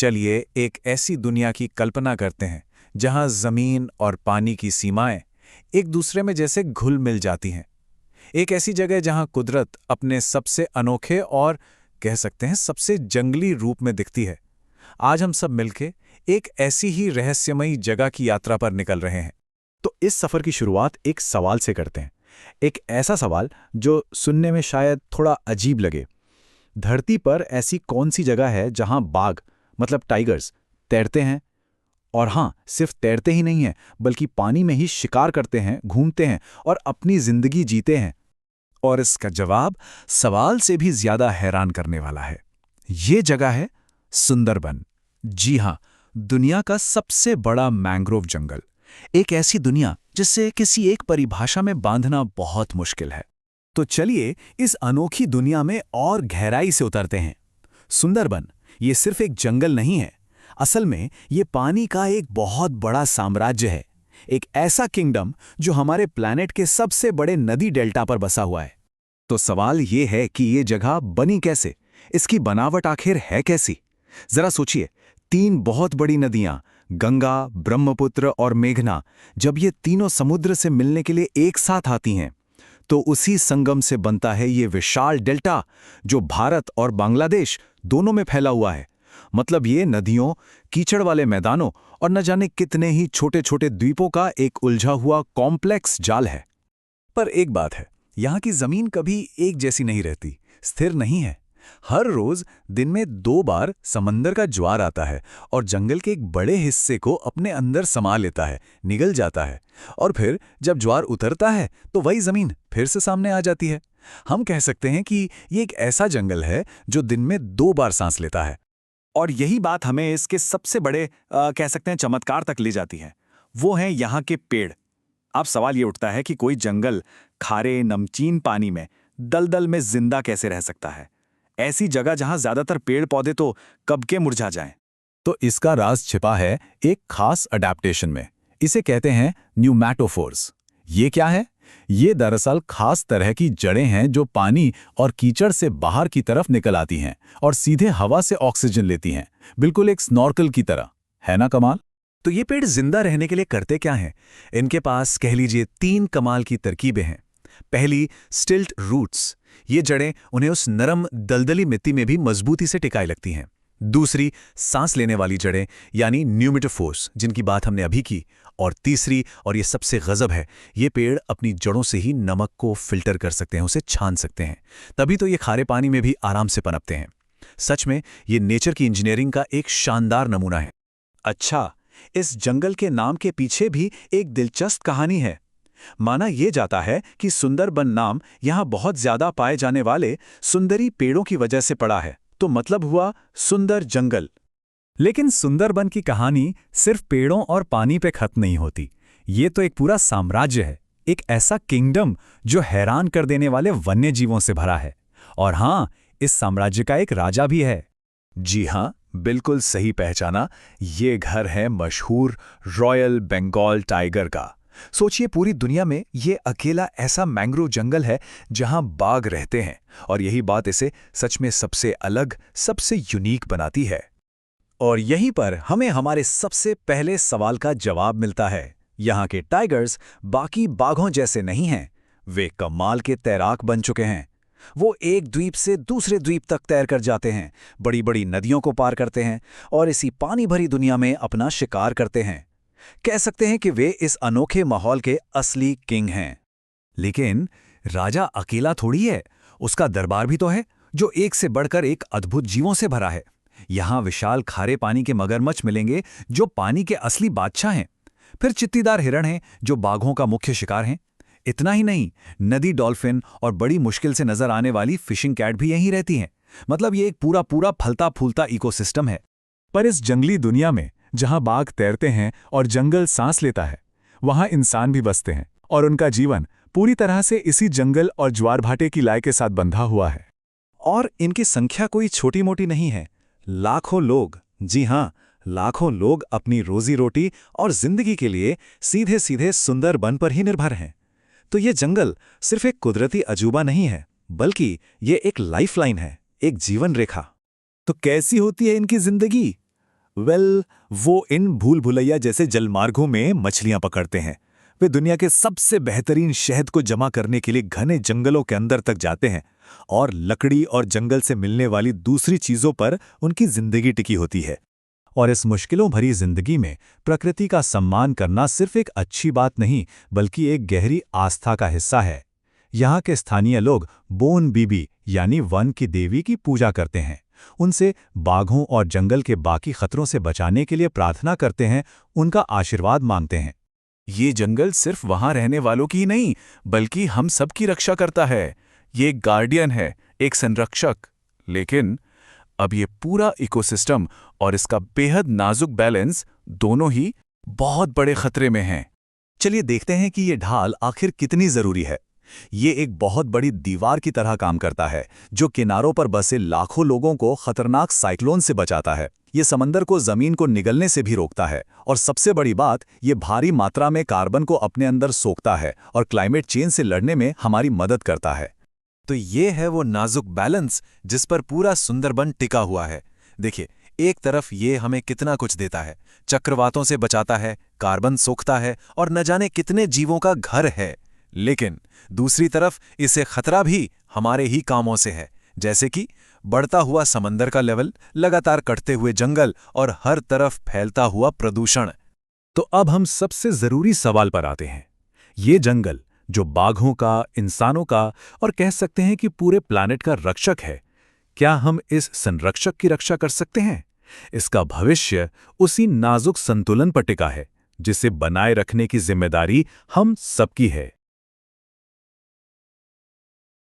चलिए एक ऐसी दुनिया की कल्पना करते हैं जहां जमीन और पानी की सीमाएं एक दूसरे में जैसे घुल मिल जाती हैं। एक ऐसी जगह जहां कुदरत अपने सबसे अनोखे और कह सकते हैं सबसे जंगली रूप में दिखती है। आज हम सब मिलके एक ऐसी ही रहस्यमयी जगह की यात्रा पर निकल रहे हैं। तो इस सफर की शुरुआत एक सवाल से करते हैं। एक ऐसा सवाल जो सुनने में शायद थोड़ा अजीब लगे। धरती पर ऐसी कौन सी जगह है जहां बाघ मतलब टाइगर्स तैरते हैं? और हां, सिर्फ तैरते ही नहीं हैं, बल्कि पानी में ही शिकार करते हैं, घूमते हैं और अपनी जिंदगी जीते हैं। और इसका जवाब सवाल से भी ज्यादा हैरान करने वाला है। ये जगह है सुंदरबन। जी हां, दुनिया का सबसे बड़ा मैंग्रोव जंगल। एक ऐसी दुनिया जिसे किसी एक परिभाषा में बांधना बहुत मुश्किल है। तो चलिए इस अनोखी दुनिया में और गहराई से उतरते हैं। सुंदरबन ये सिर्फ एक जंगल नहीं है, असल में ये पानी का एक बहुत बड़ा साम्राज्य है। एक ऐसा किंगडम जो हमारे प्लैनेट के सबसे बड़े नदी डेल्टा पर बसा हुआ है। तो सवाल ये है कि ये जगह बनी कैसे, इसकी बनावट आखिर है कैसी? जरा सोचिए, 3 बहुत बड़ी नदियां गंगा, ब्रह्मपुत्र और मेघना, जब ये तीनों समुद्र से मिलने के लिए एक साथ आती हैं तो उसी संगम से बनता है ये विशाल डेल्टा जो भारत और बांग्लादेश दोनों में फैला हुआ है। मतलब ये नदियों, कीचड़ वाले मैदानों और न जाने कितने ही छोटे छोटे द्वीपों का एक उलझा हुआ कॉम्प्लेक्स जाल है। पर एक बात है, यहाँ की जमीन कभी एक जैसी नहीं रहती, स्थिर नहीं है। हर रोज दिन में 2 बार समंदर का ज्वार आता है और जंगल के एक बड़े हिस्से को अपने अंदर समा लेता है, निगल जाता है। और फिर जब ज्वार उतरता है तो वही जमीन फिर से सामने आ जाती है। हम कह सकते हैं कि ये एक ऐसा जंगल है जो दिन में 2 बार सांस लेता है। और यही बात हमें इसके सबसे बड़े कह सकते हैं चमत्कार तक ले जाती है। वो हैं यहाँ के पेड़। अब सवाल ये उठता है कि कोई जंगल खारे नमकीन पानी में दलदल में जिंदा कैसे रह सकता है? ऐसी जगह जहां ज्यादातर पेड़ पौधे तो कब के मुरझा जाएं। तो इसका राज छिपा है एक खास अडैप्टेशन में। इसे कहते हैं न्यूमैटोफोर्स। ये क्या है? ये दरअसल खास तरह की जड़ें हैं जो पानी और कीचड़ से बाहर की तरफ निकल आती हैं और सीधे हवा से ऑक्सीजन लेती हैं, बिल्कुल एक स्नॉर्कल की तरह। है ना कमाल? तो ये पेड़ जिंदा रहने के लिए करते क्या हैं? इनके पास कह लीजिए 3 कमाल की तरकीबें हैं। पहली, स्टिल्ट रूट्स। ये जड़ें उन्हें उस नरम दलदली मिट्टी में भी मजबूती से टिकाई लगती हैं। दूसरी, सांस लेने वाली जड़ें यानी न्यूमेटोफोर्स, जिनकी बात हमने अभी की। और तीसरी, और ये सबसे गजब है, ये पेड़ अपनी जड़ों से ही नमक को फिल्टर कर सकते हैं, उसे छान सकते हैं। तभी तो ये खारे पानी में भी आराम से पनपते हैं। सच में ये नेचर की इंजीनियरिंग का एक शानदार नमूना है। अच्छा, इस जंगल के नाम के पीछे भी एक दिलचस्प कहानी है। माना यह जाता है कि सुंदरबन नाम यहां बहुत ज्यादा पाए जाने वाले सुंदरी पेड़ों की वजह से पड़ा है, तो मतलब हुआ सुंदर जंगल। लेकिन सुंदरबन की कहानी सिर्फ पेड़ों और पानी पे खत्म नहीं होती। ये तो एक पूरा साम्राज्य है, एक ऐसा किंगडम जो हैरान कर देने वाले वन्य जीवों से भरा है। और हां, इस साम्राज्य का एक राजा भी है। जी हां, बिल्कुल सही पहचाना। ये घर है मशहूर रॉयल बंगाल टाइगर का। सोचिए, पूरी दुनिया में ये अकेला ऐसा मैंग्रोव जंगल है जहां बाघ रहते हैं, और यही बात इसे सच में सबसे अलग, सबसे यूनिक बनाती है। और यहीं पर हमें हमारे सबसे पहले सवाल का जवाब मिलता है। यहाँ के टाइगर्स बाकी बाघों जैसे नहीं हैं, वे कमाल के तैराक बन चुके हैं। वो एक द्वीप से दूसरे द्वीप तक तैर कर जाते हैं, बड़ी बड़ी नदियों को पार करते हैं और इसी पानी भरी दुनिया में अपना शिकार करते हैं। कह सकते हैं कि वे इस अनोखे माहौल के असली किंग हैं। लेकिन राजा अकेला थोड़ी है, उसका दरबार भी तो है जो एक से बढ़कर एक अद्भुत जीवों से भरा है। यहां विशाल खारे पानी के मगरमच्छ मिलेंगे जो पानी के असली बादशाह हैं। फिर चित्तीदार हिरण हैं जो बाघों का मुख्य शिकार हैं। इतना ही नहीं, नदी डॉल्फिन और बड़ी मुश्किल से नजर आने वाली फिशिंग कैट भी यहीं रहती हैं। मतलब ये एक पूरा पूरा फलता फूलता इकोसिस्टम है। पर इस जंगली दुनिया में जहां बाघ तैरते हैं और जंगल सांस लेता है, वहां इंसान भी बसते हैं और उनका जीवन पूरी तरह से इसी जंगल और ज्वार भाटे की लय के साथ बंधा हुआ है। और इनकी संख्या कोई छोटी मोटी नहीं है। लाखों लोग, जी हां, लाखों लोग अपनी रोजी रोटी और जिंदगी के लिए सीधे सीधे सुंदरबन पर ही निर्भर हैं। तो ये जंगल सिर्फ एक कुदरती अजूबा नहीं है, बल्कि ये एक लाइफलाइन है, एक जीवन रेखा। तो कैसी होती है इनकी जिंदगी? वो इन भूल भुलैया जैसे जलमार्गों में मछलियां पकड़ते हैं। वे दुनिया के सबसे बेहतरीन शहद को जमा करने के लिए घने जंगलों के अंदर तक जाते हैं और लकड़ी और जंगल से मिलने वाली दूसरी चीजों पर उनकी जिंदगी टिकी होती है। और इस मुश्किलों भरी जिंदगी में प्रकृति का सम्मान करना सिर्फ एक अच्छी बात नहीं, बल्कि एक गहरी आस्था का हिस्सा है। यहाँ के स्थानीय लोग बोन बीबी यानी वन की देवी की पूजा करते हैं। उनसे बाघों और जंगल के बाकी खतरों से बचाने के लिए प्रार्थना करते हैं, उनका आशीर्वाद मांगते हैं। ये जंगल सिर्फ वहां रहने वालों की ही नहीं, बल्कि हम सब की रक्षा करता है। ये एक गार्डियन है, एक संरक्षक। लेकिन अब ये पूरा इकोसिस्टम और इसका बेहद नाजुक बैलेंस दोनों ही बहुत बड़े खतरे में हैं। चलिए देखते हैं कि ये ढाल आखिर कितनी जरूरी है। ये एक बहुत बड़ी दीवार की तरह काम करता है, जो किनारों पर बसे लाखों लोगों को खतरनाक साइक्लोन से बचाता है। ये समंदर को जमीन को निगलने से भी रोकता है, और सबसे बड़ी बात, ये भारी मात्रा में कार्बन को अपने अंदर सोखता है और क्लाइमेट चेंज से लड़ने में हमारी मदद करता है। तो ये है वो नाजुक बैलेंस जिस पर पूरा सुंदरबन टिका हुआ है। देखिए, एक तरफ ये हमें कितना कुछ देता है, चक्रवातों से बचाता है, कार्बन सोखता है और न जाने कितने जीवों का घर है। लेकिन दूसरी तरफ इसे खतरा भी हमारे ही कामों से है, जैसे कि बढ़ता हुआ समंदर का लेवल, लगातार कटते हुए जंगल और हर तरफ फैलता हुआ प्रदूषण। तो अब हम सबसे जरूरी सवाल पर आते हैं। ये जंगल जो बाघों का, इंसानों का और कह सकते हैं कि पूरे प्लैनेट का रक्षक है, क्या हम इस संरक्षक की रक्षा कर सकते हैं? इसका भविष्य उसी नाजुक संतुलन पर टिका है, जिसे बनाए रखने की जिम्मेदारी हम सबकी है।